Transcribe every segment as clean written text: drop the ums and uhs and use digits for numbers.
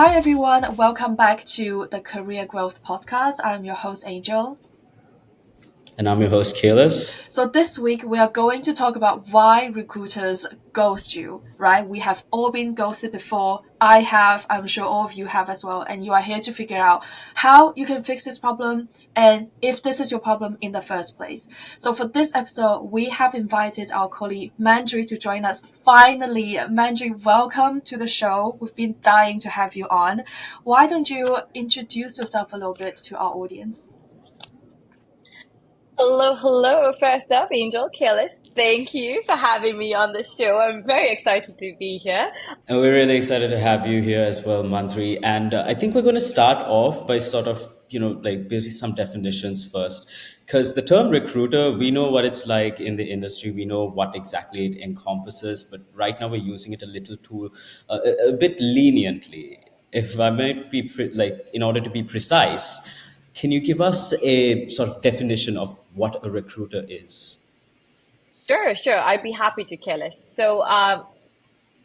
Hi, everyone. Welcome back to the Career Growth Podcast. I'm your host, Angel. And I'm your host, Kalis. So, this week we are going to talk about why recruiters ghost you, right? We have all been ghosted before. I have, I'm sure all of you have as well. And you are here to figure out how you can fix this problem and if this is your problem in the first place. So, for this episode, we have invited our colleague Mandri to join us. Finally, Mandri, welcome to the show. We've been dying to have you on. Why don't you introduce yourself a little bit to our audience? Hello, hello. First up, Angel Killis. Thank you for having me on the show. I'm very excited to be here. And we're really excited to have you here as well, Mandri. And I think we're going to start off by sort of, like basically some definitions first. Because the term recruiter, we know what it's like in the industry. We know what exactly it encompasses. But right now we're using it a little too, a bit leniently. If I might be, in order to be precise, can you give us a sort of definition of what a recruiter is? Sure. I'd be happy to, Killis.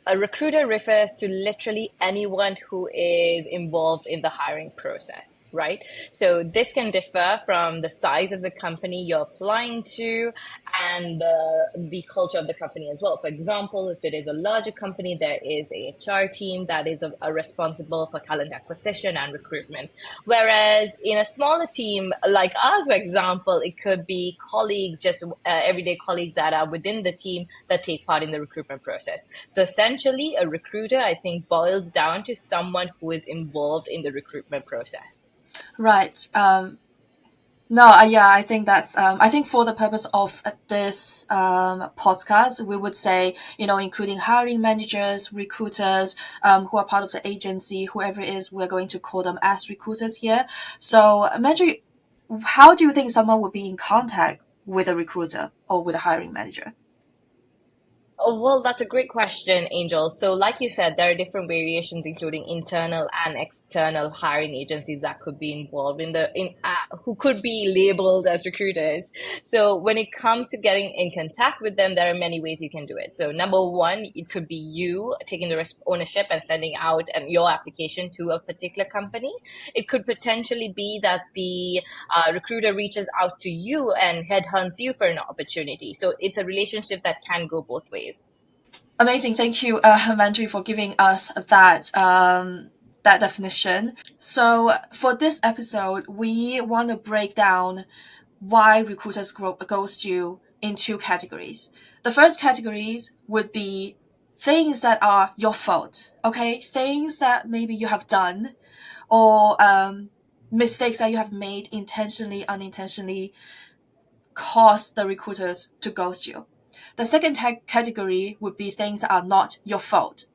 A recruiter refers to literally anyone who is involved in the hiring process, right? So this can differ from the size of the company you're applying to and the culture of the company as well. For example, if it is a larger company, there is a HR team that is responsible for talent acquisition and recruitment. Whereas in a smaller team like ours, for example, it could be colleagues, just everyday colleagues that are within the team that take part in the recruitment process. So essentially, a recruiter, I think, boils down to someone who is involved in the recruitment process. Right. No, yeah, I think that's, I think for the purpose of this podcast, we would say, including hiring managers, recruiters, who are part of the agency, whoever it is, we're going to call them as recruiters here. So, Mandri, how do you think someone would be in contact with a recruiter or with a hiring manager? Oh, well, that's a great question, Angel. So, like you said, there are different variations, including internal and external hiring agencies that could be involved who could be labeled as recruiters. So, when it comes to getting in contact with them, there are many ways you can do it. So, number one, it could be you taking the ownership and sending out your application to a particular company. It could potentially be that the recruiter reaches out to you and headhunts you for an opportunity. So, it's a relationship that can go both ways. Amazing. Thank you, Mandri, for giving us that definition. So for this episode, we want to break down why recruiters ghost you in two categories. The first categories would be things that are your fault, okay? Things that maybe you have done or mistakes that you have made intentionally, unintentionally cause the recruiters to ghost you. The second category would be things that are not your fault.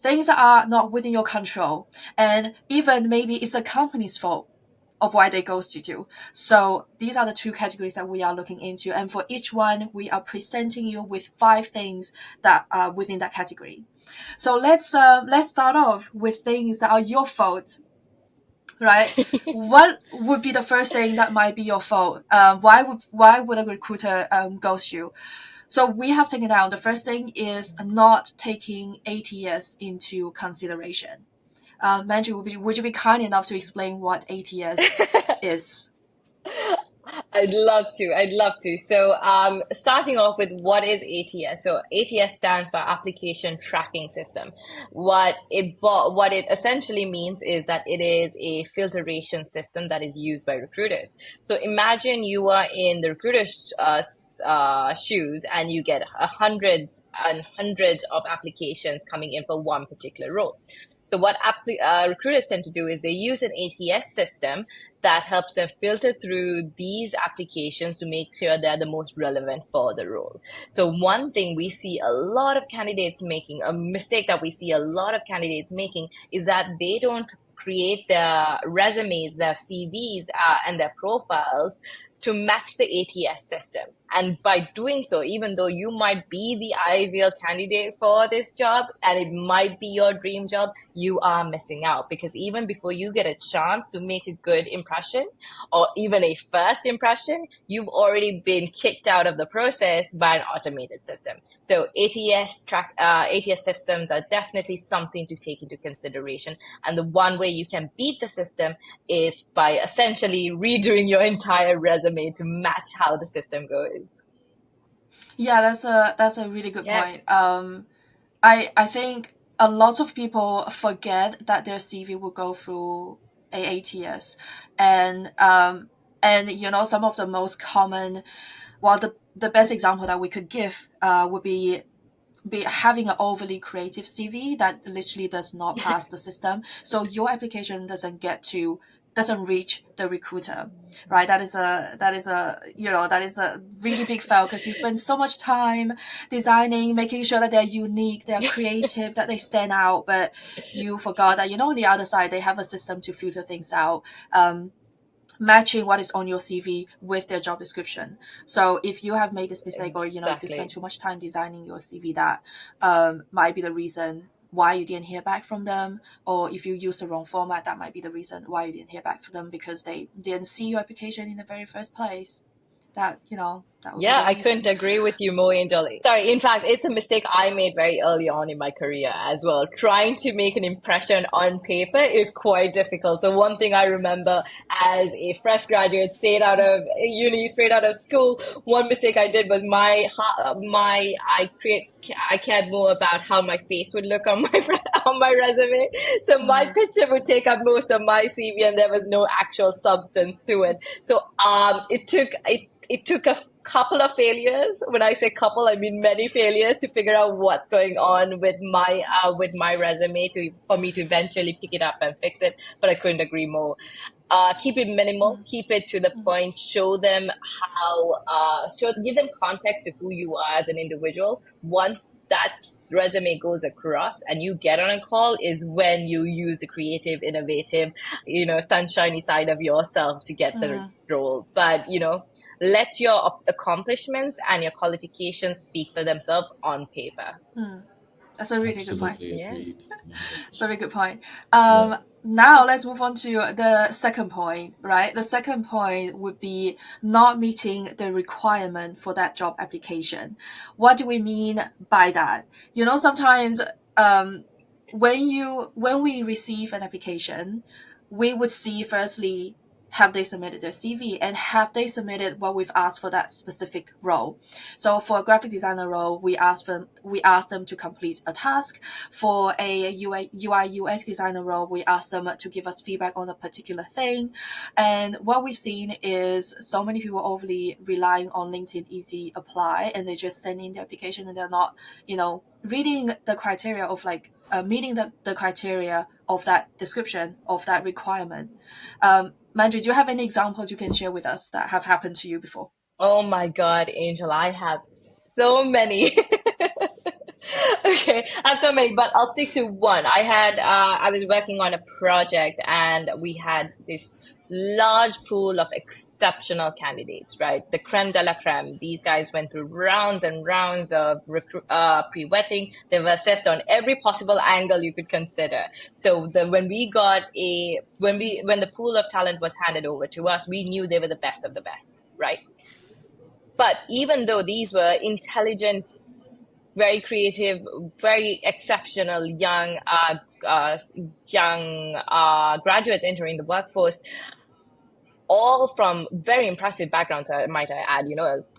Things that are not within your control. And even maybe it's the company's fault of why they ghosted you. So these are the two categories that we are looking into. And for each one, we are presenting you with 5 things that are within that category. So let's start off with things that are your fault, right? What would be the first thing that might be your fault? Why would a recruiter ghost you? So we have taken down the first thing is not taking ATS into consideration. Manju, would you be kind enough to explain what ATS is? I'd love to. I'd love to. Starting off with what is ATS? So, ATS stands for Application Tracking System. What it essentially means is that it is a filtration system that is used by recruiters. So, imagine you are in the recruiter's shoes and you get hundreds and hundreds of applications coming in for one particular role. So, what recruiters tend to do is they use an ATS system that helps them filter through these applications to make sure they're the most relevant for the role. So one thing we see a lot of candidates making, a mistake that we see a lot of candidates making, is that they don't create their resumes, their CVs, and their profiles to match the ATS system. And by doing so, even though you might be the ideal candidate for this job and it might be your dream job, you are missing out, because even before you get a chance to make a good impression or even a first impression, you've already been kicked out of the process by an automated system. So ATS systems are definitely something to take into consideration. And the one way you can beat the system is by essentially redoing your entire resume to match how the system goes. Yeah, that's a really good Yep. point. I think a lot of people forget that their CV will go through AATS, and some of the most common, well, the best example that we could give would be having an overly creative CV that literally does not pass the system. So your application doesn't reach the recruiter, right? That is a really big fail, because you spend so much time designing, making sure that they're unique, they're creative, that they stand out, but you forgot that on the other side they have a system to filter things out. Matching what is on your CV with their job description. So if you have made this mistake, or if you spend Exactly. too much time designing your CV, that might be the reason why you didn't hear back from them. Or if you use the wrong format, that might be the reason why you didn't hear back from them, because they didn't see your application in the very first place. That would be Yeah, the I couldn't reason. agree with you more, Angel. Sorry, in fact, it's a mistake I made very early on in my career as well. Trying to make an impression on paper is quite difficult. So one thing I remember as a fresh graduate, straight out of uni, straight out of school, one mistake I did was I cared more about how my face would look on my on my resume. So my picture would take up most of my CV, and there was no actual substance to it. So it took a couple of failures. When I say couple, I mean many failures, to figure out what's going on with my resume, to for me to eventually pick it up and fix it. But I couldn't agree more. Keep it minimal, keep it to the point, show them give them context to who you are as an individual. Once that resume goes across and you get on a call, is when you use the creative, innovative, sunshiny side of yourself to get the role. But, let your accomplishments and your qualifications speak for themselves on paper. That's a really good point. Absolutely Yeah. agreed. That's a very 100%. good point. Yeah. Now let's move on to the second point, right? The second point would be not meeting the requirement for that job application. What do we mean by that? Sometimes when we receive an application, we would see firstly, have they submitted their CV, and have they submitted what we've asked for that specific role. So for a graphic designer role, we ask them to complete a task. For a UI UX designer role, we ask them to give us feedback on a particular thing. And what we've seen is so many people overly relying on LinkedIn Easy Apply, and they just send in their application, and they're not, reading the criteria of meeting the criteria of that description of that requirement. Mandri, do you have any examples you can share with us that have happened to you before? Oh my God, Angel, I have so many. Okay, I have so many, but I'll stick to one. I was working on a project, and we had this large pool of exceptional candidates, right? The creme de la creme. These guys went through rounds and rounds of pre-vetting. They were assessed on every possible angle you could consider. So when the pool of talent was handed over to us, we knew they were the best of the best, right? But even though these were intelligent, very creative, very exceptional young graduates entering the workforce, all from very impressive backgrounds, might I add,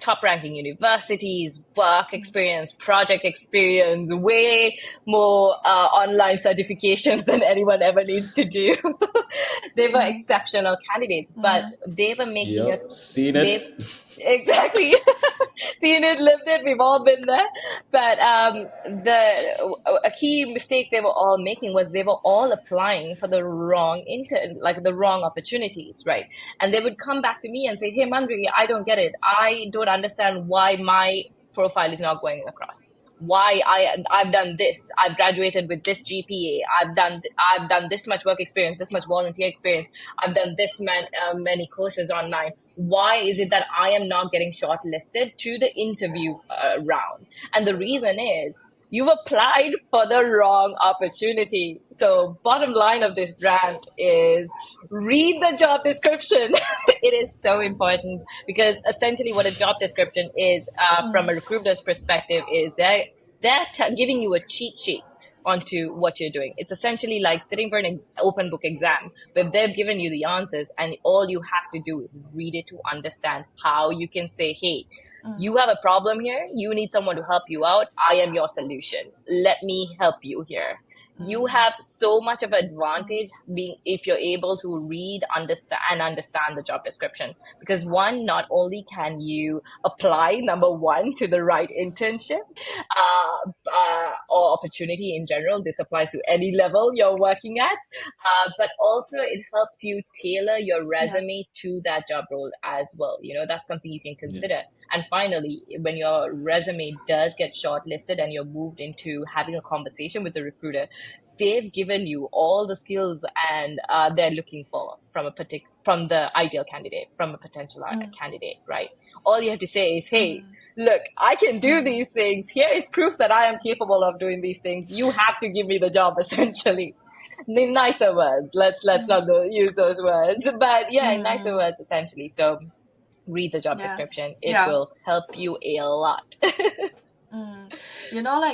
top ranking universities, work experience, project experience, way more online certifications than anyone ever needs to do. They were exceptional candidates, but they were making Yep. Seen they it. exactly seen it, lived it. We've all been there. But the a key mistake they were all making was they were all applying for the the wrong opportunities, right? And they would come back to me and say, "Hey, Mandri, I don't get it. I don't understand why my profile is not going across." I've done this. I've graduated with this GPA. I've done this much work experience, this much volunteer experience. I've done many courses online. Why is it that I am not getting shortlisted to the interview round? And the reason is you've applied for the wrong opportunity. So bottom line of this rant is read the job description. It is so important because essentially what a job description is from a recruiter's perspective is giving you a cheat sheet onto what you're doing. It's essentially like sitting for an open book exam where they've given you the answers and all you have to do is read it to understand how you can say, hey, you have a problem here. You need someone to help you out. I am your solution. Let me help you here. You have so much of advantage being if you're able to read, understand the job description. Because one, not only can you apply number one to the right internship or opportunity in general. This applies to any level you're working at, but also it helps you tailor your resume to that job role as well. That's something you can Yeah. consider. And finally, when your resume does get shortlisted and you're moved into having a conversation with the recruiter, they've given you all the skills and they're looking for from the ideal candidate, from a potential candidate, right? All you have to say is, hey, look, I can do these things. Here is proof that I am capable of doing these things. You have to give me the job, essentially. In nicer words. Let's not use those words, but yeah, in nicer words, essentially. So read the job Yeah. description. It Yeah. will help you a lot.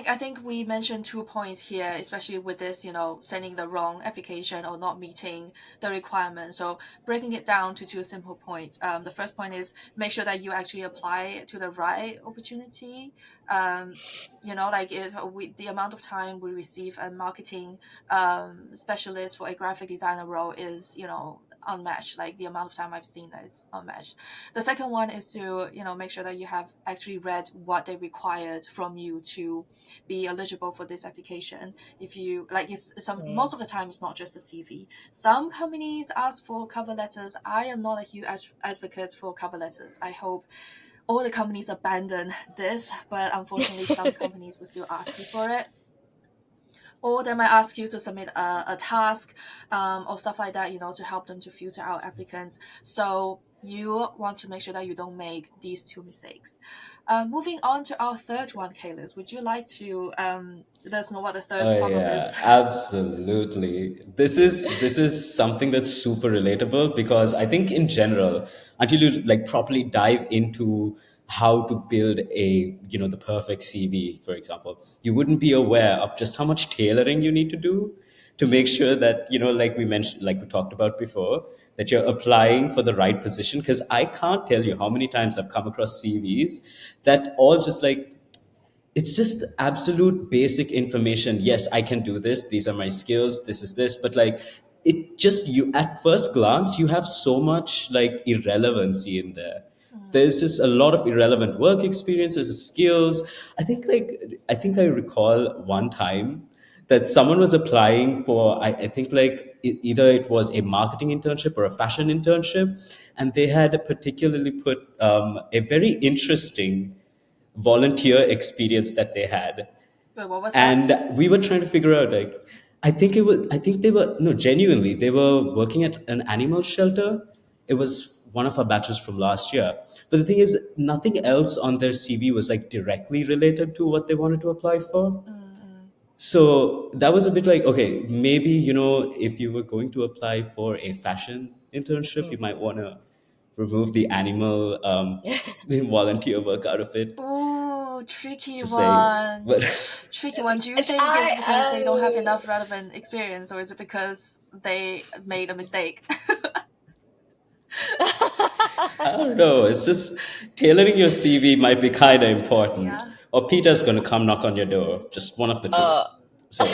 I think we mentioned 2 points here, especially with this, sending the wrong application or not meeting the requirements. So breaking it down to two simple points. The first point is make sure that you actually apply to the right opportunity. If the amount of time we receive a marketing specialist for a graphic designer role is, unmatched. Like the amount of time I've seen that it's unmatched. The second one is to make sure that you have actually read what they required from you to be eligible for this application. If you like, most of the time it's not just a CV. Some companies ask for cover letters. I am not a huge advocate for cover letters. I hope all the companies abandon this, but unfortunately some companies will still ask you for it, or they might ask you to submit a task or stuff like that, to help them to filter out applicants. So you want to make sure that you don't make these two mistakes. Moving on to our third one, Kaylis, would you like to let us know what the Oh third problem yeah, is? absolutely. This is something that's super relatable because I think in general, until you like properly dive into how to build the perfect CV, for example, you wouldn't be aware of just how much tailoring you need to do to make sure that like we mentioned, like we talked about before, that you're applying for the right position. Because I can't tell you how many times I've come across CVs that all just like it's just absolute basic information. Yes, I can do this. These are my skills. This is this. But like, it just, you at first glance, you have so much like irrelevancy in there. There's just a lot of irrelevant work experiences, skills. I think I recall one time that someone was applying for, I think like either it was a marketing internship or a fashion internship, and they had particularly put a very interesting volunteer experience that they had. Wait, what was that? And we were trying to figure out like, I think they were, no, genuinely they were working at an animal shelter. It was one of our batches from last year. But the thing is, nothing else on their CV was like directly related to what they wanted to apply for. So that was a bit like, okay, maybe, if you were going to apply for a fashion internship, you might want to remove the animal volunteer work out of it. Ooh, tricky Just saying. one. But Tricky one. Do you think it's because they don't have I enough relevant experience, or is it because they made a mistake? I don't know. It's just tailoring your CV might be kind of important. Yeah. Or Peter's going to come knock on your door. Just one of the two. uh, So,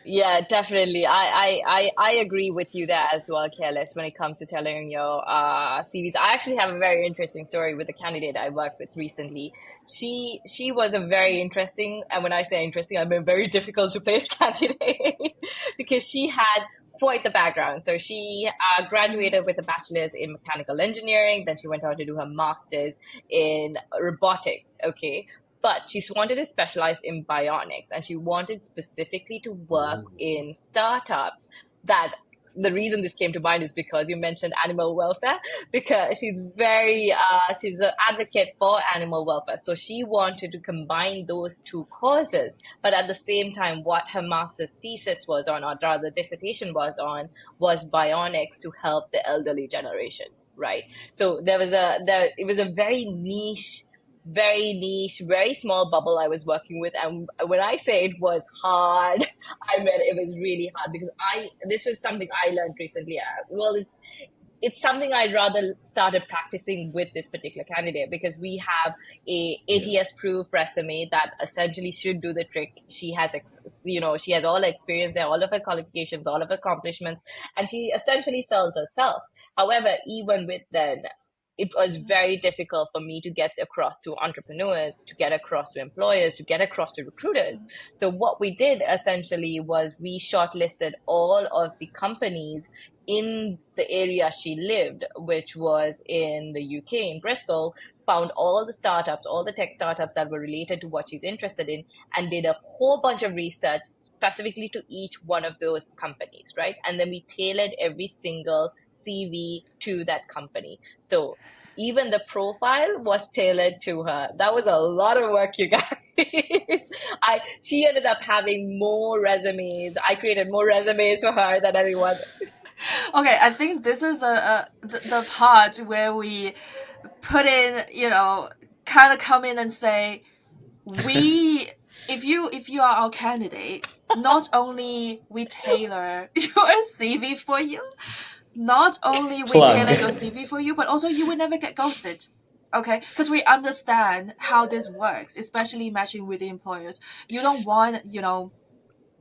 Yeah, definitely. I agree with you there as well, Careless, when it comes to telling your CVs. I actually have a very interesting story with a candidate I worked with recently. She was a very interesting, and when I say interesting, I mean very difficult to place candidate because she had quite the background. So she graduated with a bachelor's in mechanical engineering, then she went on to do her master's in robotics. Okay, but she wanted to specialize in bionics, and she wanted specifically to work in startups that the reason this came to mind is because you mentioned animal welfare, because she's an advocate for animal welfare. So she wanted to combine those two causes, but at the same time, what her master's thesis was on, or rather dissertation was on, was bionics to help the elderly generation, right? So it was a very niche, very small bubble I was working with. And when I say it was hard, I mean it was really hard, because this was something I learned recently. Well, it's something I'd rather started practicing with this particular candidate, because we have a Yeah. ATS proof resume that essentially should do the trick. She has all her experience there, all of her qualifications, all of her accomplishments, and she essentially sells herself. However, even with then, it was very difficult for me to get across to entrepreneurs, to get across to employers, to get across to recruiters. So what we did essentially was we shortlisted all of the companies in the area she lived, which was in the UK, in Bristol, found all the startups, all the tech startups that were related to what she's interested in, and did a whole bunch of research specifically to each one of those companies, right? And then we tailored every single CV to that company. So even the profile was tailored to her. That was a lot of work, you guys. She ended up having more resumes. I created more resumes for her than anyone. Okay, I think this is the part where we put in, kind of come in and say, we if you are our candidate, not only we tailor your CV for you, not only we Plug. tailor your CV for you, but also you will never get ghosted. Okay, because we understand how this works, especially matching with the employers. You don't want,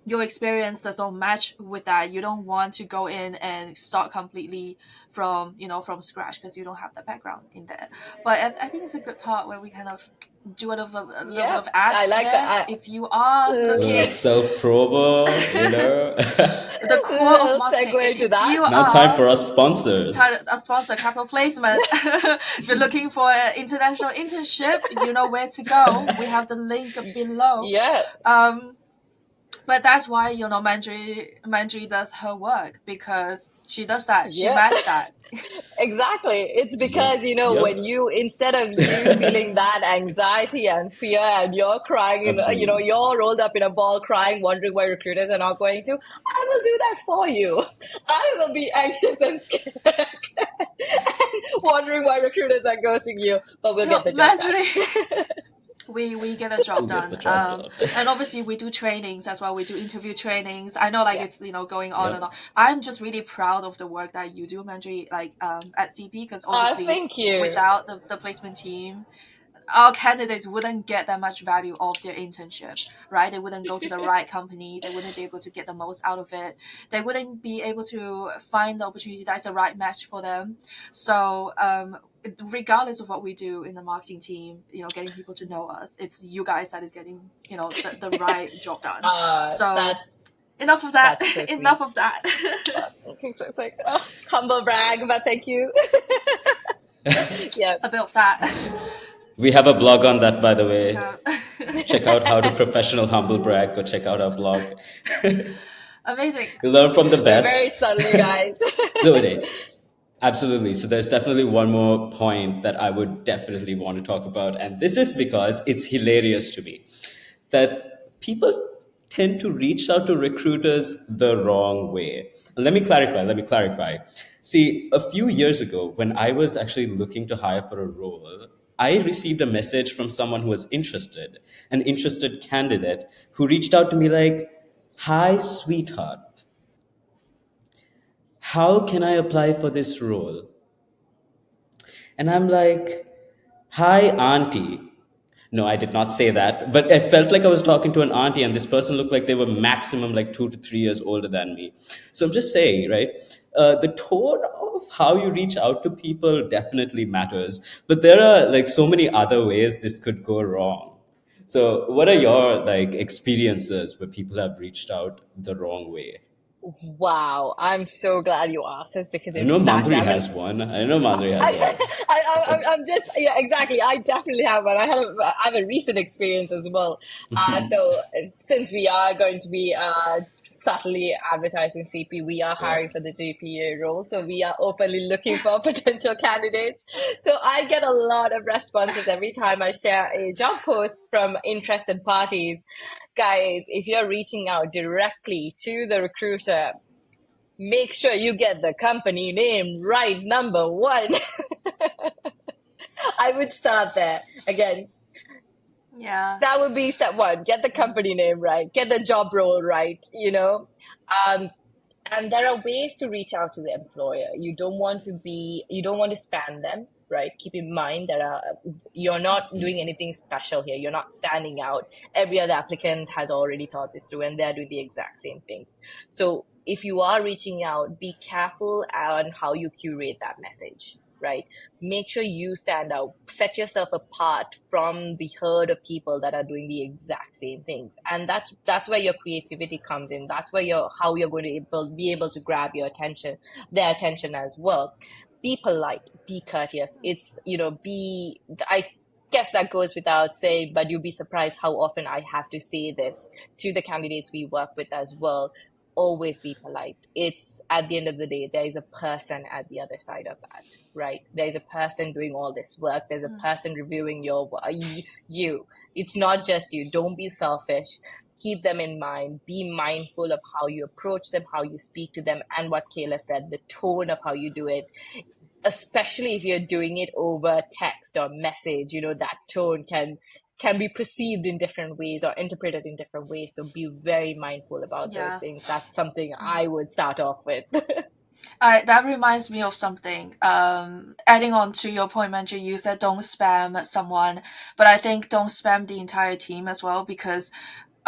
your experience doesn't match with that. You don't want to go in and start completely from scratch, because you don't have the background in there. But I think it's a good part where we kind of do a little bit Yeah, of I ads like there. that. If you are looking, Self-promo. the core of Little marketing, segue to if that. you Now time are for us sponsors. a sponsor, capital placement, if you're looking for an international internship, you know where to go. We have the link below. Yeah, um but that's why, Mandri does her work, because she does that. She yeah. matched that. Exactly. It's Yep. because, when Yep. instead of you feeling that anxiety and fear, and you're crying, Absolutely. you're rolled up in a ball crying, wondering why recruiters are not going to, I will do that for you. I will be anxious and scared and wondering why recruiters are ghosting you, but we'll get No, the job Mandri, done. we get a job We'll get the done. job done. And obviously we do trainings as well. We do interview trainings. I know, like, Yeah. it's, going on and on. Yep. I'm just really proud of the work that you do, Mandri, like, at CP, because obviously Thank you. without the placement team, our candidates wouldn't get that much value of their internship, right? They wouldn't go to the right company. They wouldn't be able to get the most out of it. They wouldn't be able to find the opportunity that's a right match for them. So, regardless of what we do in the marketing team, getting people to know us, it's you guys that is getting, the right job done. So, That's enough of that. that's so Enough sweet. of that. It's like, humble brag, but thank you. Yeah. A bit of that. We have a blog on that, by the way. Yeah. Check out how to professional humble brag. Go check out our blog. Amazing. You learn from the We're very best. subtle, you guys. No, wait. Absolutely. So there's definitely one more point that I would definitely want to talk about. And this is because it's hilarious to me that people tend to reach out to recruiters the wrong way. Let me clarify. Let me clarify. See, a few years ago, when I was actually looking to hire for a role, I received a message from someone who was interested, an interested candidate who reached out to me like, "Hi, sweetheart. How can I apply for this role?" And I'm like, "Hi, auntie." No, I did not say that, but I felt like I was talking to an auntie, and this person looked like they were maximum like 2 to 3 years older than me. So I'm just saying, right? The tone of how you reach out to people definitely matters, but there are like so many other ways this could go wrong. So, what are your like experiences where people have reached out the wrong way? Wow, I'm so glad you asked this because I know exactly, Mandri I mean, has one. I know Mandri has one. I'm just, yeah, exactly. I definitely have one. I have a recent experience as well. Since we are going to be subtly advertising CP, we are Yeah. hiring for the GPA role, so we are openly looking for potential candidates. So I get a lot of responses every time I share a job post from interested parties. Guys, if you're reaching out directly to the recruiter, make sure you get the company name right, number one. I would start there. Again, Yeah. that would be step one. Get the company name right, get the job role right, you know? Um, and there are ways to reach out to the employer. You don't want to spam them, right? Keep in mind that you're not doing anything special here. You're not standing out. Every other applicant has already thought this through and they're doing the exact same things. So if you are reaching out, be careful on how you curate that message, right? Make sure you stand out, set yourself apart from the herd of people that are doing the exact same things. And that's where your creativity comes in. That's where how you're going to be able to grab their attention as well. Be polite, be courteous. It's, I guess that goes without saying, but you'll be surprised how often I have to say this to the candidates we work with as well. Always be polite. It's, at the end of the day, there is a person at the other side of that, right? There's a person doing all this work. There's a person reviewing you. It's not just you. Don't be selfish. Keep them in mind. Be mindful of how you approach them, how you speak to them, and what Kayla said, the tone of how you do it, especially if you're doing it over text or message. That tone can be perceived in different ways or interpreted in different ways. So be very mindful about those Yeah. things. That's something I would start off with. That reminds me of something. Adding on to your point, Manju, you said don't spam someone, but I think don't spam the entire team as well, because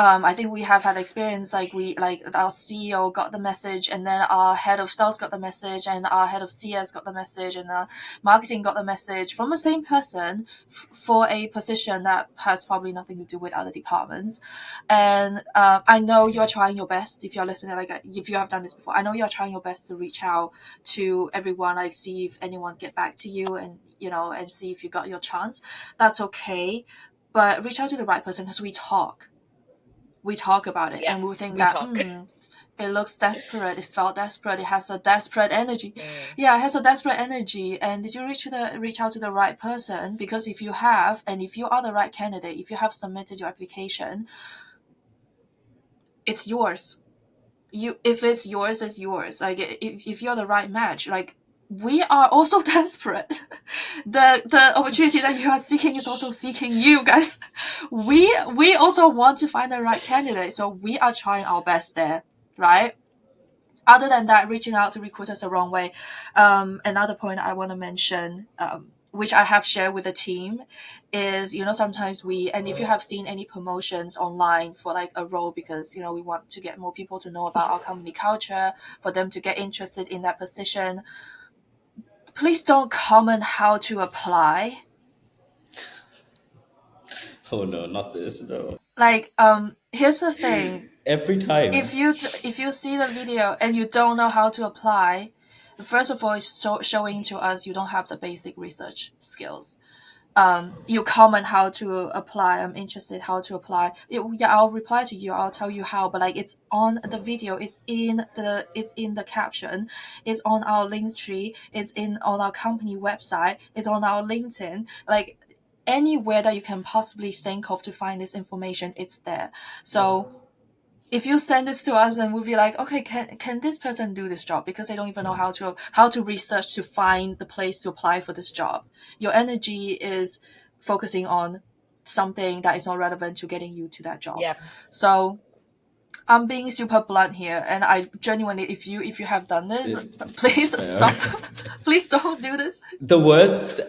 I think we have had experience like our CEO got the message, and then our head of sales got the message, and our head of CS got the message, and marketing got the message from the same person for a position that has probably nothing to do with other departments. And I know you're trying your best. If you're listening, like if you have done this before, I know you're trying your best to reach out to everyone, like see if anyone get back to you, and and see if you got your chance. That's okay, but reach out to the right person, because we talk about it Yeah, and we think we that talk. it looks desperate, it felt desperate, it has a desperate energy. Mm. Yeah, it has a desperate energy. And did you reach out to the right person? Because if you have, and if you are the right candidate, if you have submitted your application, it's yours. If it's yours, it's yours. Like if you're the right match, like we are also desperate. The opportunity that you are seeking is also seeking you, guys. We also want to find the right candidate, so we are trying our best there, right? Other than that, reaching out to recruiters the wrong way. Another point I want to mention, which I have shared with the team, is sometimes and if you have seen any promotions online for like a role, because we want to get more people to know about our company culture, for them to get interested in that position, please don't comment how to apply. Oh no, not this. No. Like, here's the thing. Every time. If you see the video and you don't know how to apply, first of all, it's showing to us you don't have the basic research skills. You comment how to apply. I'm interested how to apply. Yeah, I'll reply to you. I'll tell you how. But like, it's on the video. It's in the caption. It's on our link tree. It's on our company website. It's on our LinkedIn. Like, anywhere that you can possibly think of to find this information, it's there. So if you send this to us, then we'll be like, okay, can this person do this job? Because they don't even know how to research to find the place to apply for this job. Your energy is focusing on something that is not relevant to getting you to that job. Yeah. So I'm being super blunt here, and I genuinely, if you have done this, please stop. Please don't do this. The worst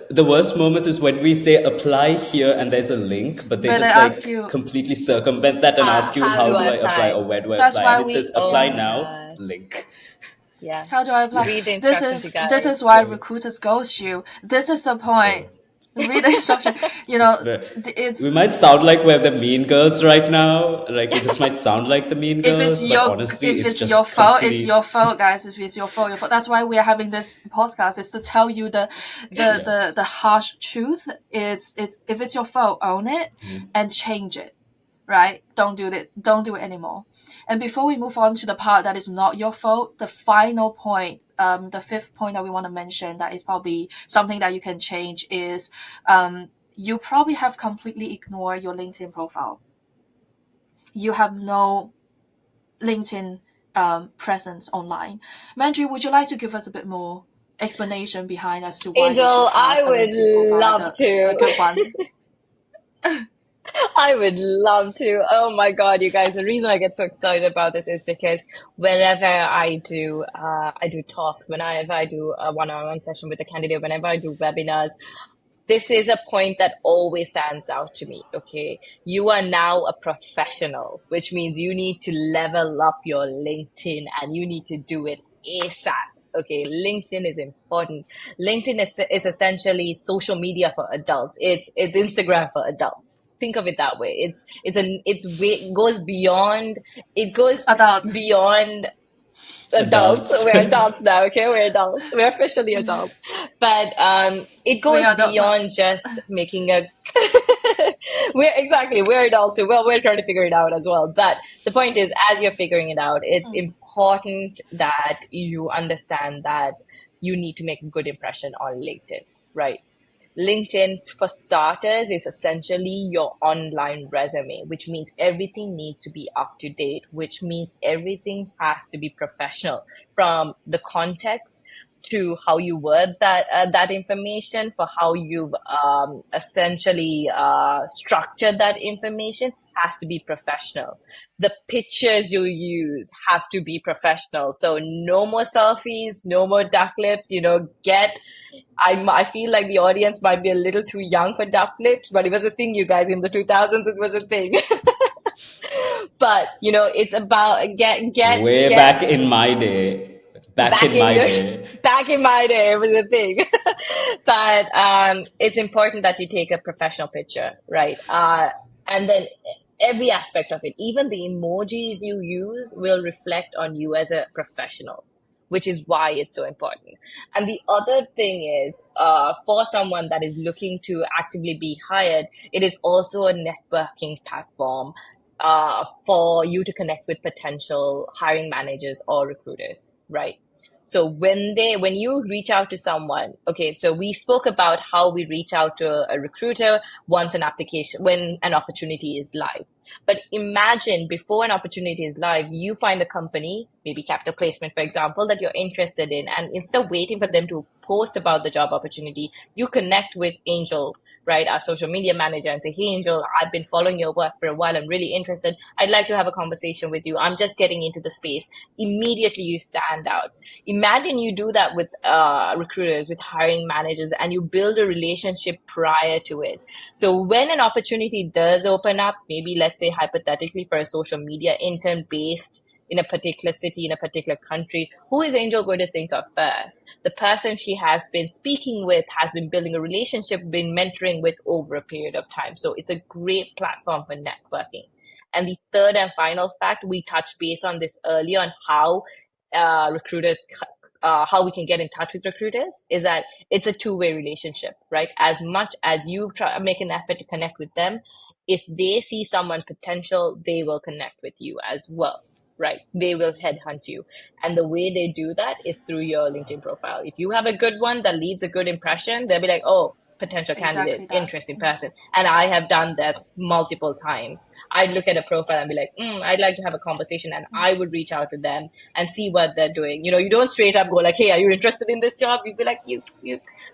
moments is when we say apply here and there's a link, but they But they just ask like you. completely circumvent that and ask you How how do I do I apply apply? or where do I That's apply, why and it says Oh apply my now, God. link. Yeah. How do I apply? Read the This instructions, is you this guys. is why recruiters ghost you. This is the point. read the instruction. We It's might sound like we're the mean girls right now. Like this might sound like the mean if it's girls, but your honestly, if it's it's your just fault, it's complete. your fault, guys. If it's your fault, your fault. That's why we are having this podcast. Is to tell you Yeah. the harsh truth. It's if it's your fault, own it and change it. Right? Don't do it anymore. And before we move on to the part that is not your fault, the final point, the fifth point that we want to mention that is probably something that you can change is you probably have completely ignored your LinkedIn profile. You have no LinkedIn presence online. Mandri, would you like to give us a bit more explanation behind as to why we should Angel, have I a would LinkedIn profile, like love to. a good one? I would love to. Oh my God, you guys! The reason I get so excited about this is because whenever I do talks, whenever I do a one-on-one session with a candidate, whenever I do webinars, this is a point that always stands out to me. Okay, you are now a professional, which means you need to level up your LinkedIn, and you need to do it ASAP. Okay, LinkedIn is important. LinkedIn is essentially social media for adults. It's Instagram for adults. Think of it that way. It goes beyond, it goes Adults. beyond adults. Adults. We're adults now, okay? We're adults. We're officially adults. But it We goes are adults now. beyond just making a we're adults too. Well, we're trying to figure it out as well. But the point is, as you're figuring it out, it's important that you understand that you need to make a good impression on LinkedIn, right? LinkedIn, for starters, is essentially your online resume, which means everything needs to be up to date, which means everything has to be professional, from the context to how you word that information, for how you've essentially structured that information has to be professional. The pictures you use have to be professional. So no more selfies, no more duck lips. I feel like the audience might be a little too young for duck lips, but it was a thing, you guys. In the 2000s, it was a thing. But it's about Way get back in my day. Back back in in my your day. back in my day, it was a thing. But it's important that you take a professional picture, right? And then every aspect of it, even the emojis you use, will reflect on you as a professional, which is why it's so important. And the other thing is, for someone that is looking to actively be hired, it is also a networking platform for you to connect with potential hiring managers or recruiters, right? So when you reach out to someone, okay, so we spoke about how we reach out to a recruiter when an opportunity is live. But imagine, before an opportunity is live, you find a company, maybe capital placement, for example, that you're interested in. And instead of waiting for them to post about the job opportunity, you connect with Angel, right, our social media manager, and say, hey, Angel, I've been following your work for a while. I'm really interested. I'd like to have a conversation with you. I'm just getting into the space. Immediately you stand out. Imagine you do that with recruiters, with hiring managers, and you build a relationship prior to it. So when an opportunity does open up, maybe let's say hypothetically for a social media intern based in a particular city, in a particular country, who is Angel going to think of first? The person she has been speaking with, has been building a relationship, been mentoring with over a period of time. So it's a great platform for networking. And the third and final fact, we touched base on this earlier, on how recruiters how we can get in touch with recruiters, is that it's a two-way relationship, right? As much as you make an effort to connect with them, if they see someone's potential, they will connect with you as well, right? They will headhunt you. And the way they do that is through your LinkedIn profile. If you have a good one that leaves a good impression, they'll be like, oh, potential candidate, Exactly that. interesting person. And I have done that multiple times. I'd look at a profile and be like, I'd like to have a conversation. And I would reach out to them and see what they're doing. You don't straight up go like, hey, are you interested in this job? You'd be like, you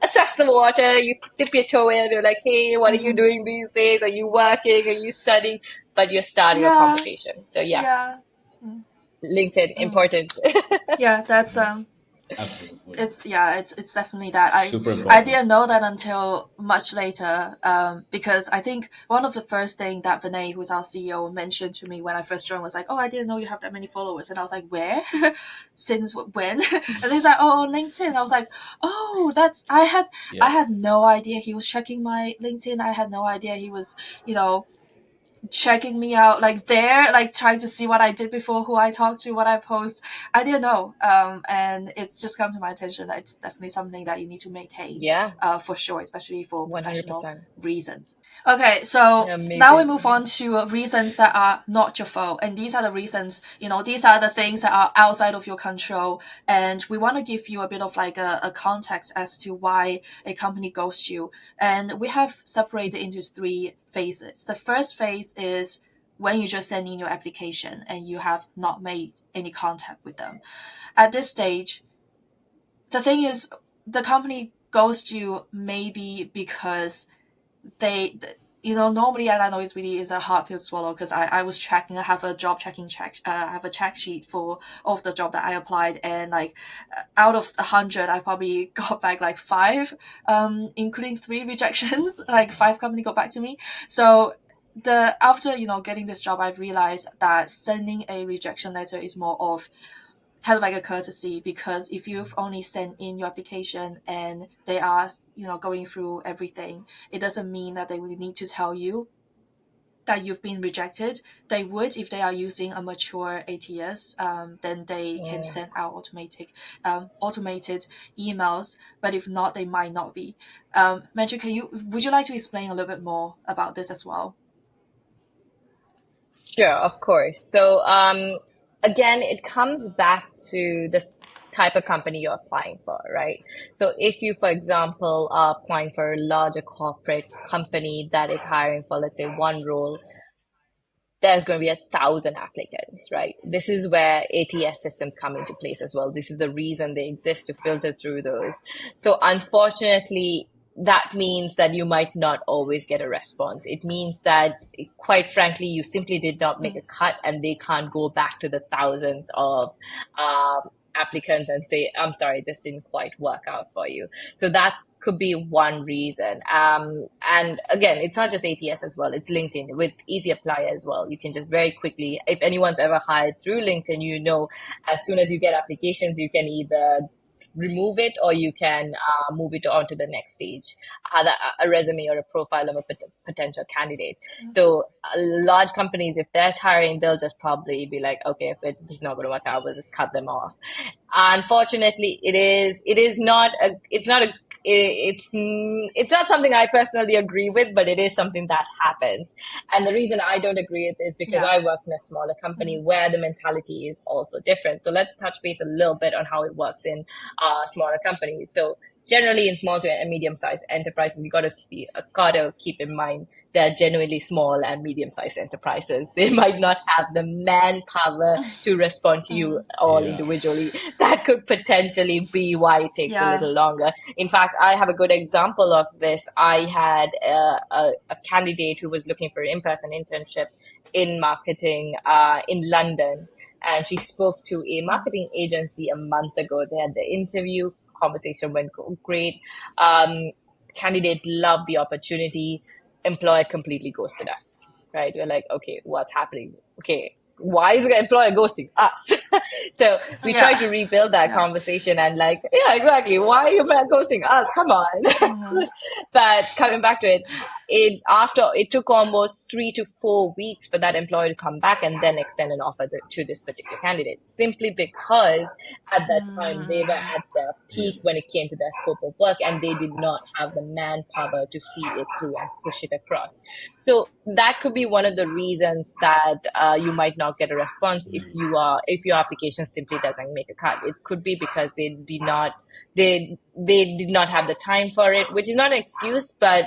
assess the water, you dip your toe in, you're like, hey, what are you doing these days? Are you working? Are you studying? But you're starting a Yeah, conversation. So yeah, yeah, LinkedIn, important. yeah. That's Absolutely. It's definitely that. Super I important. didn't know that until much later, because I think one of the first thing that Vinay, who's our CEO, mentioned to me when I first joined was like, "Oh, I didn't know you have that many followers," and I was like, "Where? Since when?" And he's like, "Oh, on LinkedIn." I was like, "Oh, that's I Yeah. had no idea he was checking my LinkedIn. I had no idea he was, you know, checking me out like there, like trying to see what I did before, who I talked to, what I post. I didn't know. And it's just come to my attention that it's definitely something that you need to maintain, Yeah, for sure, especially for professional 100%. reasons. Okay, so now we Amazing. move on to reasons that are not your fault. And these are the reasons, these are the things that are outside of your control. And we want to give you a bit of like a context as to why a company ghosts you. And we have separated into three phases. The first phase is when you just send in your application and you have not made any contact with them. At this stage, the thing is, the company ghosts you maybe because they normally, and I know it's really is a hard pill to swallow because I was tracking, I have a job tracking check, I have a check sheet for all of the job that I applied, and like out of 100 I probably got back like five, including three rejections. Like five company got back to me. So the after getting this job, I've realized that sending a rejection letter is more of kind of like a courtesy, because if you've only sent in your application and they are going through everything, it doesn't mean that they will need to tell you that you've been rejected. They would if they are using a mature ATS, then they can Mm. send out automated emails, but if not, they might not be. Magic, would you like to explain a little bit more about this as well? Sure, of course. So, again, it comes back to the type of company you're applying for, right? So, if you, for example, are applying for a larger corporate company that is hiring for, let's say, one role, there's going to be 1,000 applicants, right? This is where ATS systems come into place as well. This is the reason they exist, to filter through those. So unfortunately, that means that you might not always get a response. It means that, quite frankly, you simply did not make a cut, and they can't go back to the thousands of um, applicants and say, I'm sorry, this didn't quite work out for you. So that could be one reason. And again, it's not just ATS as well. It's LinkedIn with Easy Apply as well. You can just very quickly, if anyone's ever hired through LinkedIn, as soon as you get applications, you can either remove it, or you can move it on to the next stage, a resume or a profile of a potential candidate. So large companies, if they're hiring, they'll just probably be like, okay, if this is not going to work out, we'll just cut them off. Unfortunately, it is not a it's not a it's not something I personally agree with, but it is something that happens. And the reason I don't agree with is because Yeah. I work in a smaller company where the mentality is also different. So let's touch base a little bit on how it works in smaller companies. So generally, in small to medium-sized enterprises, you gotta keep in mind they're genuinely small and medium-sized enterprises. They might not have the manpower to respond to you all Yeah. individually. That could potentially be why it takes a Yeah. little longer. In fact, I have a good example of this. I had a candidate who was looking for an in-person internship in marketing in London, and she spoke to a marketing agency a month ago. They had the interview, conversation went great. Candidate loved the opportunity. Employer completely ghosted us. Right? We're like, okay, what's happening? Okay, why is the employer ghosting us? So we tried Yeah. to rebuild that Yeah. conversation, and like, yeah, exactly. Why are you ghosting us? Come on. But coming back to it, it took almost 3 to 4 weeks for that employer to come back and then extend an offer to this particular candidate, simply because at that time they were at their Yeah. peak when it came to their scope of work, and they did not have the manpower to see it through and push it across. So that could be one of the reasons that you might not get a response if your application simply doesn't make a cut. It could be because they did not have the time for it, which is not an excuse, but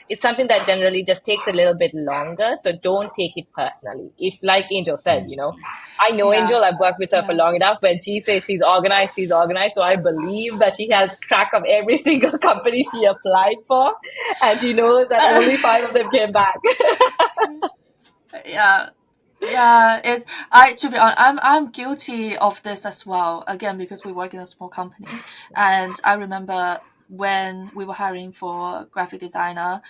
it's something that generally just takes a little bit longer. So don't take it personally. If, like Angel said, I know Yeah. Angel, I've worked with her for Yeah. long enough. When she says she's organized, she's organized. So I believe that she has track of every single company she applied for, and she knows that only five of them came back. Yeah. Yeah, it. I to be honest, I'm guilty of this as well. Again, because we work in a small company, and I remember when we were hiring for graphic designer,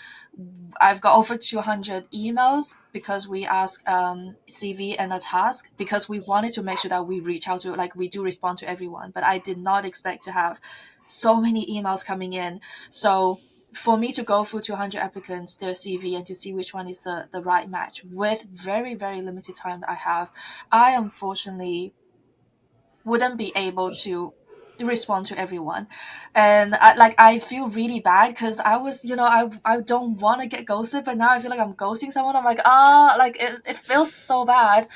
I've got over 200 emails because we ask CV and a task because we wanted to make sure that we reach out to, like, we do respond to everyone. But I did not expect to have so many emails coming in. So for me to go through 200 applicants, their CV, and to see which one is the right match with very, very limited time that I have, I unfortunately wouldn't be able to respond to everyone. And I feel really bad because I was, I don't want to get ghosted, but now I feel like I'm ghosting someone. I'm like, it feels so bad.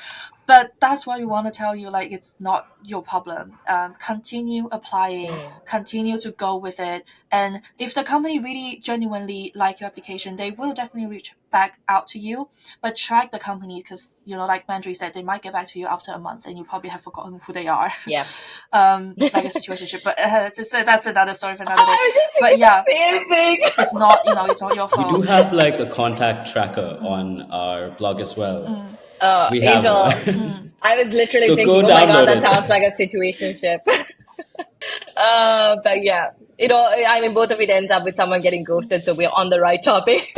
But that's why we want to tell you, like, it's not your problem. Continue applying, Mm, continue to go with it. And if the company really genuinely like your application, they will definitely reach back out to you. But track the company because, like Mandri said, they might get back to you after a month and you probably have forgotten who they are. yeah. Like a situationship. But just that's another story for another day. I was just But thinking yeah, the same thing. it's not your We do fault. have like a contact tracker on our blog as well. Mm, We have Angel, a. mm. I was literally So go thinking, oh my God, download that sounds it. like a situationship. But yeah, I mean, both of it ends up with someone getting ghosted, so we're on the right topic.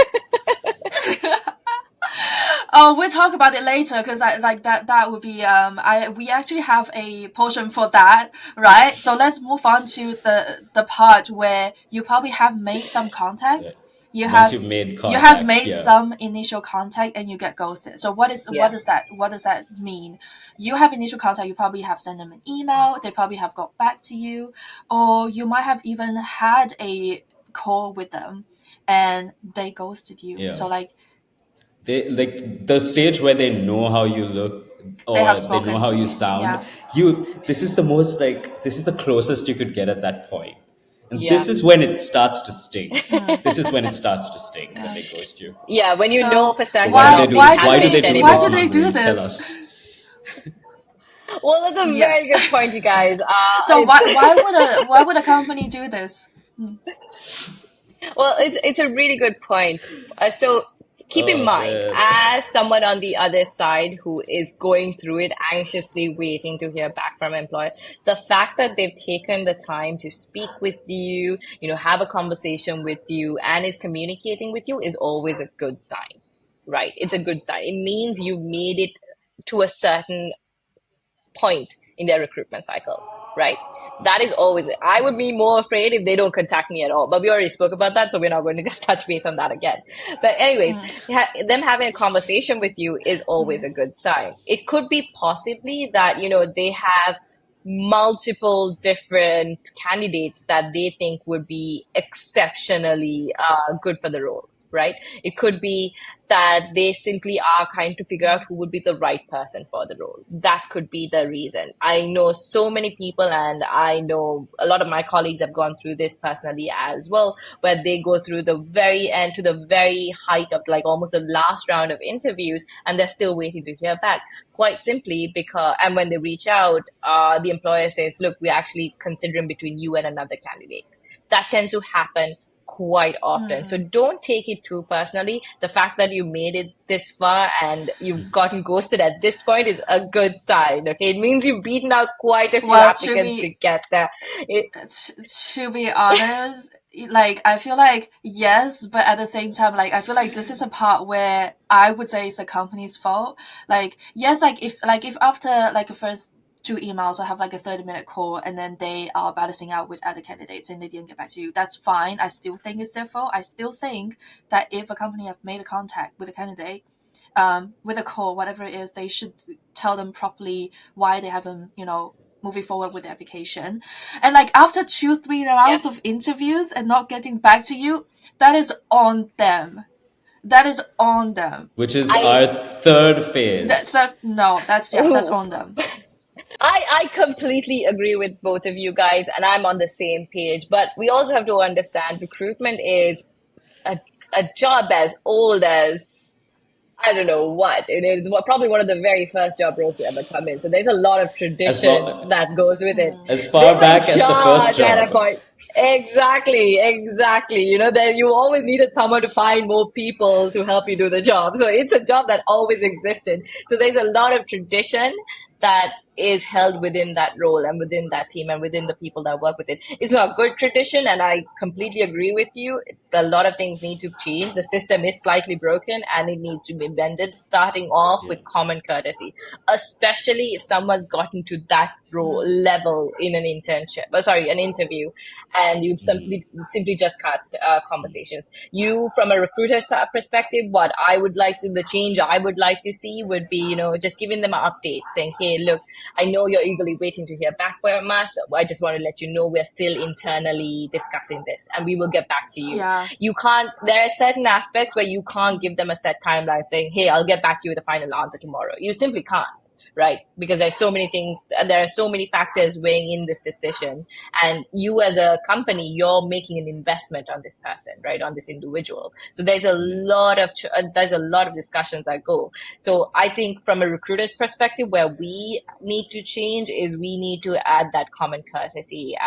Oh, we'll talk about it later because I like that. That would be I we actually have a portion for that, right? So let's move on to the part where you probably have made some Yeah. contact. You Once have you've made you have contact, made yeah. some initial contact and you get ghosted. So what Yeah. does that mean? You have initial contact. You probably have sent them an email. They probably have got back to you, or you might have even had a call with them, and they ghosted you. Yeah. So like They like the stage where they know how you look they have or they know spoken how to you me. sound. Yeah. This is the most like this is the closest you could get at that point. And Yeah. this is when it starts to sting. Mm, This is when it starts to sting when yeah. they ghost you. Yeah, when you know So for But certain why you're do they not do being this? Why do they do why this, do catfished they do Mandri? Tell anymore. this? us. Well, that's a Yeah. very good point, you guys. So why would a company do this? Mm, Well, it's a really good point. So keep in Oh mind, man. as someone on the other side who is going through it, anxiously waiting to hear back from employer, the fact that they've taken the time to speak with you, have a conversation with you, and is communicating with you is always a good sign, right? It's a good sign. It means you've made it to a certain point in their recruitment cycle, right? That is always it. I would be more afraid if they don't contact me at all. But we already spoke about that, so we're not going to touch base on that again. But anyways, mm, them having a conversation with you is always mm. a good sign. It could be possibly that they have multiple different candidates that they think would be exceptionally good for the role, right? It could be that they simply are trying to figure out who would be the right person for the role. That could be the reason. I know so many people, and I know a lot of my colleagues have gone through this personally as well, where they go through the very end to the very height of like almost the last round of interviews, and they're still waiting to hear back. Quite simply because, and when they reach out, the employer says, "Look, we're actually considering between you and another candidate." That tends to happen quite often. So don't take it too personally. The fact that you made it this far and you've gotten ghosted at this point is a good sign. Okay, it means you've beaten out quite a few Well, applicants to get there. It, to be honest, like I feel like yes, but at the same time, like I feel like this is a part where I would say it's the company's fault. Like yes, like if after like a first two emails or have like a 30-minute call and then they are balancing out with other candidates and they didn't get back to you, that's fine. I still think it's their fault. I still think that if a company have made a contact with a candidate, with a call, whatever it is, they should tell them properly why they haven't, moving forward with the application. And like after two, three yeah. rounds of interviews and not getting back to you, that is on them. That is on them. Which is I our third phase. No, that's ooh, on them. I completely agree with both of you guys, and I'm on the same page. But we also have to understand recruitment is a, a job as old as I don't know what. It is probably one of the very first job roles to ever come in. So there's a lot of As tradition long that goes with it. as They far will back as the first charge at a job. point. Exactly. You know, that you always needed someone to find more people to help you do the job. So it's a job that always existed. So there's a lot of tradition that is held within that role and within that team and within the people that work with it. It's not a good tradition, and I completely agree with you. A lot of things need to change. The system is slightly broken and it needs to be mended, starting off Yeah. with common courtesy, especially if someone's gotten to that role Mm. level in an internship, an interview, and you've simply just cut conversations. You, from a recruiter's perspective, what I would like to, the change I would like to see would be, just giving them an update saying, hey, look, I know you're eagerly waiting to hear back from us. I just want to let you know we're still internally discussing this and we will get back to you. Yeah. You can't, there are certain aspects where you can't give them a set timeline saying, hey, I'll get back to you with a final answer tomorrow. You simply can't. Right? Because there's so many things, there are so many factors weighing in this decision. And you as a company, you're making an investment on this person, right? On this individual. So Yeah. there's a lot of discussions that go. So I think from a recruiter's perspective, where we need to change is we need to add that common courtesy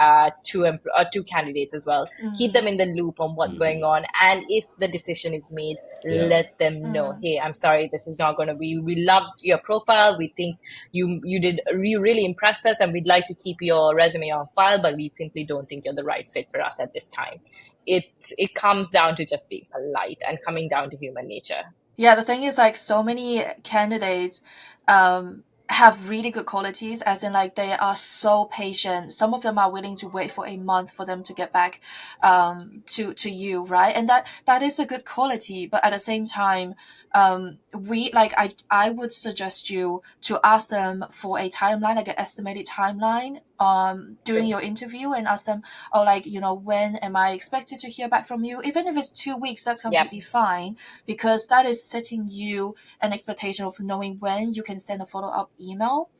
to candidates as well. Keep them in the loop on what's going on. And if the decision is made, Yeah. let them know, hey, I'm sorry, this is not going to be, we loved your profile, we think you really impressed us, and we'd like to keep your resume on file, but we simply don't think you're the right fit for us at this time. It comes down to just being polite and coming down to human nature. Yeah, the thing is, like, so many candidates have really good qualities, as in, like, they are so patient. Some of them are willing to wait for a month for them to get back to you, right? And that is a good quality. But at the same time, I would suggest you to ask them for a timeline, like an estimated timeline during True. your interview, and ask them, oh, like, when am I expected to hear back from you? Even if it's 2 weeks, that's Yep. completely fine, because that is setting you an expectation of knowing when you can send a follow-up email.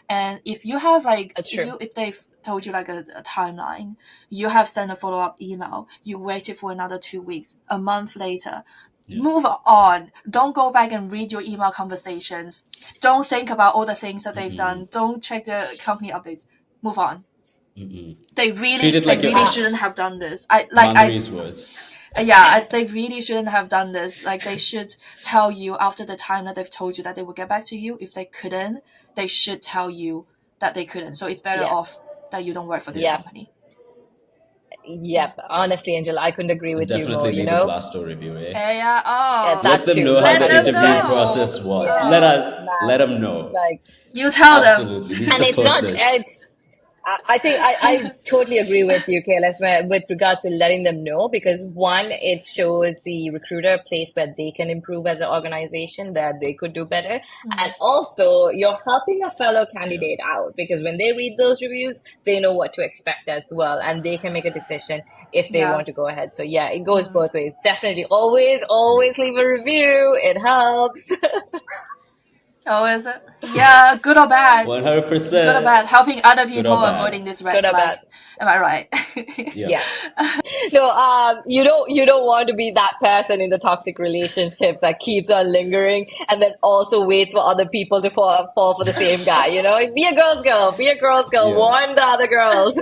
And if you have, like, True. if they've told you, like, a timeline, you have sent a follow-up email, you waited for another 2 weeks, a month later, Yeah. move on. Don't go back and read your email conversations. Don't think about all the things that they've done. Don't check the company updates. Move on. They Treat really, it they like your really Ah, shouldn't have done this. Mandri's words. They really shouldn't have done this. Like, they should tell you after the time that they've told you that they will get back to you. If they couldn't, they should tell you that they couldn't. So it's better yeah. off that you don't work for this Yeah. Yep. company. Yep. Honestly, Angela, I couldn't agree And with you more, definitely leave a Glassdoor review, eh? Yeah. Yeah, Oh, Let that them too, know how let the them 100%. interview know. process was. Oh, Let man. them It's know. like, You tell them. Absolutely. We and it's support not, this. it's, I think I totally agree with you, Kayla, with regards to letting them know, because one, it shows the recruiter a place where they can improve as an organization, that they could do better. And also, you're helping a fellow Yeah. candidate out, because when they read those reviews, they know what to expect as well, and they can make a decision if they Yeah. want to go ahead. So yeah, it goes both ways. Definitely always leave a review. It helps. Oh, is it? Yeah, good or bad? Good or 100%. bad? Helping other Good people or bad. avoiding this red Good or flag. bad. Am I right? Yeah. Yeah. No, you don't want to be that person in the toxic relationship that keeps on lingering and then also waits for other people to fall for the same guy. Be a girl's girl. Be a girl's girl. Yeah. Warn the other girls.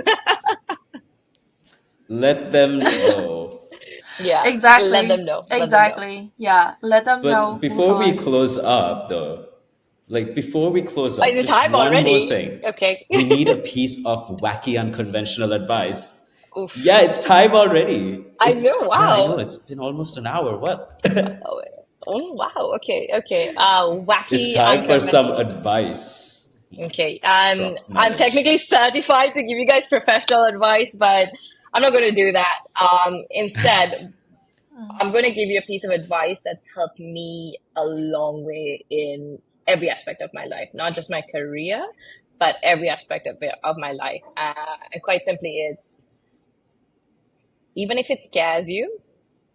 Let them know. Yeah, let Exactly. them know. Let them know. Exactly. Yeah. Let them But know. Move before we on. close up, though, before we close Oh, is up, it just time one more already? thing. Okay. We need a piece of wacky, unconventional advice. Yeah, Oof. it's time already. I know. Yeah, I know. Wow. It's been almost an hour. What? Oh, oh, wow. Okay. Okay. It's Wacky, time for some unconventional. advice Okay. from I'm knowledge. technically certified to give you guys professional advice, but I'm not going to do that. Instead, I'm going to give you a piece of advice that's helped me a long way in every aspect of my life, not just my career, but every aspect of my life. And quite simply, it's even if it scares you,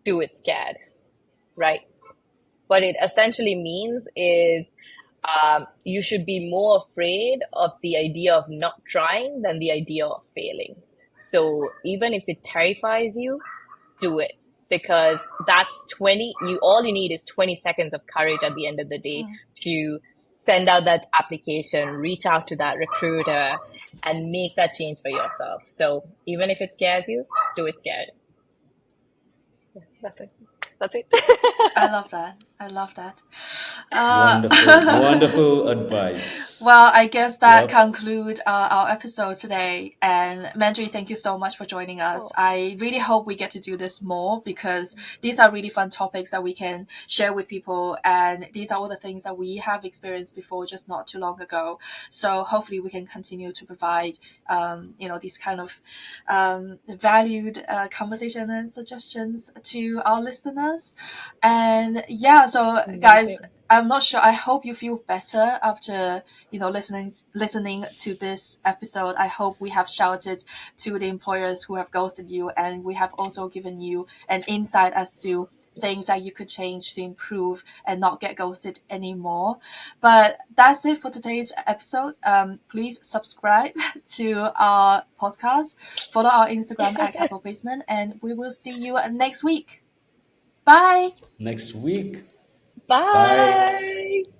do it scared, right? What it essentially means is you should be more afraid of the idea of not trying than the idea of failing. So even if it terrifies you, do it, because that's 20 you all you need is 20 seconds of courage at the end of the day to send out that application, reach out to that recruiter, and make that change for yourself. So even if it scares you, do it scared. That's it. That's it. I love that. I love that. Wonderful, wonderful advice. Well, I guess that Yep. concludes our episode today. And Mandri, thank you so much for joining us. Oh. I really hope we get to do this more because these are really fun topics that we can share with people. And these are all the things that we have experienced before, just not too long ago. So hopefully we can continue to provide, these kind of valued conversation and suggestions to our listeners. And yeah, so guys, Amazing. I'm not sure. I hope you feel better after listening to this episode. I hope we have shouted to the employers who have ghosted you, and we have also given you an insight as to things that you could change to improve and not get ghosted anymore. But that's it for today's episode. Please subscribe to our podcast, follow our Instagram at Capital Basement, and we will see you next week. Bye. Next week. Bye. Bye.